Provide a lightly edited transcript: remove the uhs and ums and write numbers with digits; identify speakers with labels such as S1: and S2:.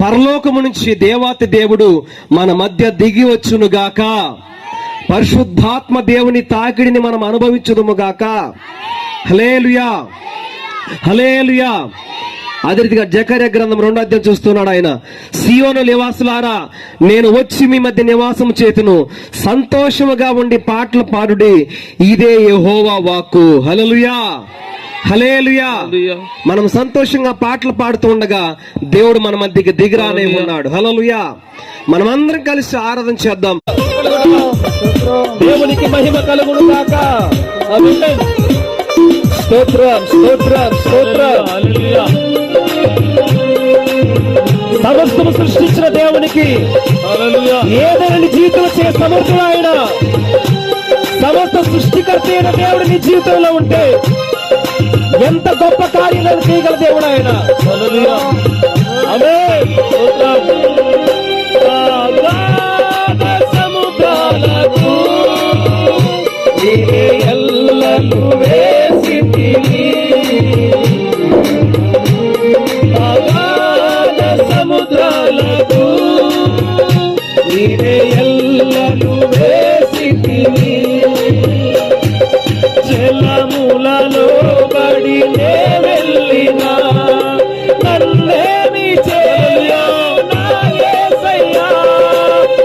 S1: పరలోకము నుంచి దేవాతి దేవుడు మన మధ్య దిగి వచ్చునుగాక. పరిశుద్ధాత్మ దేవుని తాకిడిని మనం అనుభవించుదుము గాక. హల్లెలూయా, హల్లెలూయా. అదే రీతిగా జకర్యా గ్రంథం 2వ అధ్యాయం చూస్తున్నాడు ఆయన. సియోను నివాసులారా, నేను వచ్చి మీ మధ్య నివాసం చేతును, సంతోషముగా ఉండి పాటలు పాడుడి, ఇదే యెహోవా వాక్కు. హల్లెలూయా, హల్లెలూయా. మనం సంతోషంగా పాటలు పాడుతూ ఉండగా దేవుడు మన మధ్యకి దిగిరానే ఉన్నాడు. హల్లెలూయా. మనం అందరం కలిసి ఆరాధన చేద్దాం. దేవునికి మహిమ కలుగును గాక. ఆమేన్. స్తోత్రం, స్తోత్రం, స్తోత్రం. హల్లెలూయా. సమస్తము సృష్టించిన దేవునికి ఏదైనా నీ జీవితంలో చే సమర్థుడు ఆయన. సమస్త సృష్టికర్త అయిన దేవుడు నీ జీవితంలో ఉంటే ఎంత గొప్ప కార్యాలను చేయగల దేవుడు ఆయన. ఆమేన్. సముద్రాలకు ఎల్లలు వేసితివి, సముద్రాలకు ఎల్లలు వేసితివి, జలములలో బడినే